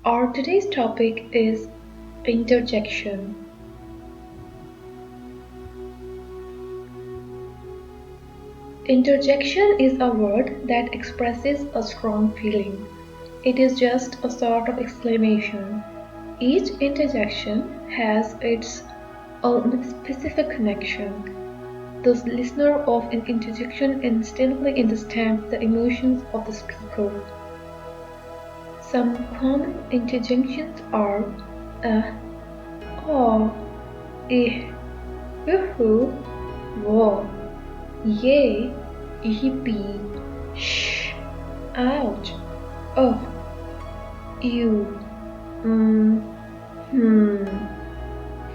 Our today's topic is interjection. Interjection is a word that expresses a strong feeling. It is just a sort of exclamation. Each interjection has its own specific connection. The listener of an interjection instantly understands the emotions of the speaker. Some common interjections are oh, hoo, whoa, yay, yippee, shh, ouch, oh, ew,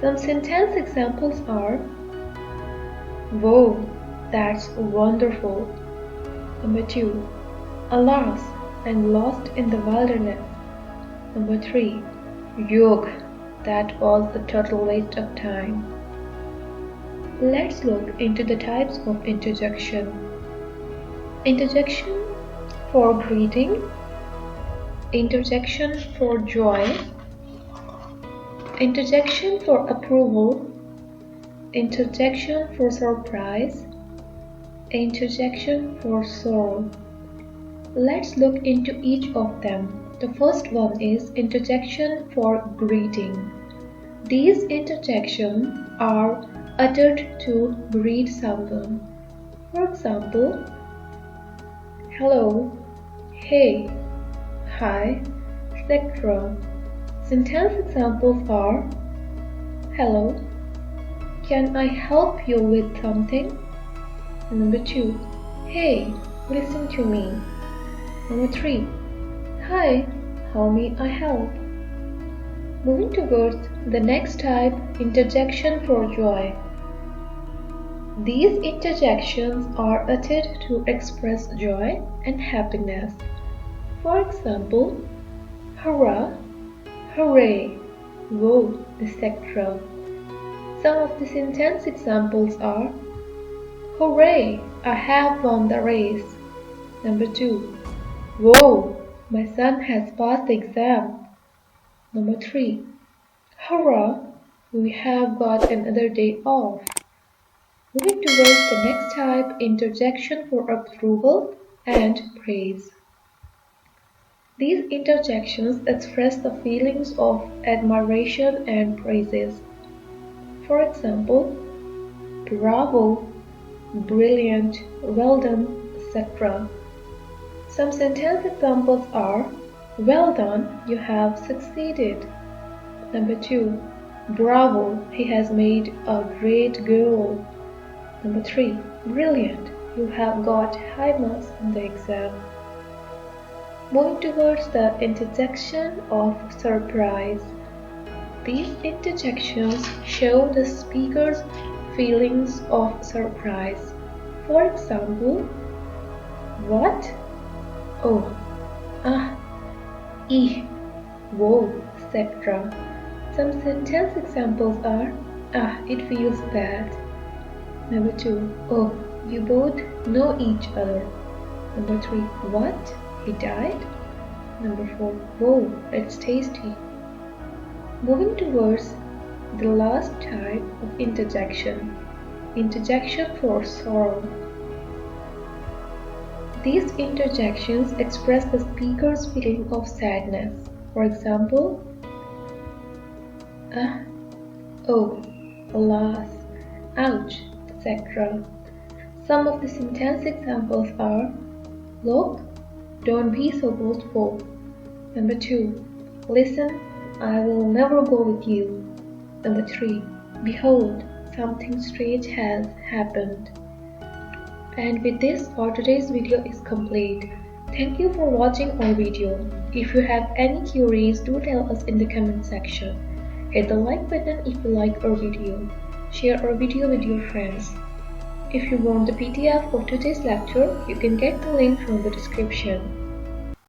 Some sentence examples are: whoa, that's wonderful. Number 2, alas, I'm lost in the wilderness. Number 3, yuck, that was a total waste of time. Let's look into the types of interjection. Interjection for greeting, interjection for joy, interjection for approval, interjection for surprise, interjection for sorrow. Let's look into each of them. The first one is interjection for greeting. These interjections are uttered to greet someone. For example, hello, hey, hi, etc. Sentence examples are: hello, can I help you with something? Number 2, hey, listen to me. Number 3, hi, how may I help? Moving towards the next type, interjection for joy. These interjections are uttered to express joy and happiness. For example, hurrah, hooray, whoa, etc. Some of the sentence examples are: hooray, I have won the race. Number 2, whoa, my son has passed the exam. Number 3, hurrah, we have got another day off. Moving towards the next type, interjection for approval and praise. These interjections express the feelings of admiration and praises. For example, bravo, brilliant, well done, etc. Some sentence examples are: well done, you have succeeded. Number 2, bravo, he has made a great goal. Number 3, brilliant, you have got high marks in the exam. Moving towards the interjection of surprise. These interjections show the speaker's feelings of surprise. For example, what? Oh, whoa, etc. Some sentence examples are: it feels bad. Number 2, oh, you both know each other. Number 3, what? He died? Number 4, whoa, it's tasty. Moving towards the last type of interjection, interjection for sorrow. These interjections express the speaker's feeling of sadness. For example, oh, alas, ouch, etc. Some of the sentence examples are: look, don't be so boastful. Number 2, listen, I will never go with you. Number 3, behold, something strange has happened. And with this, our today's video is complete. Thank you for watching our video. If you have any queries, do tell us in the comment section. Hit the like button if you like our video. Share our video with your friends. If you want the PDF of today's lecture, you can get the link from the description.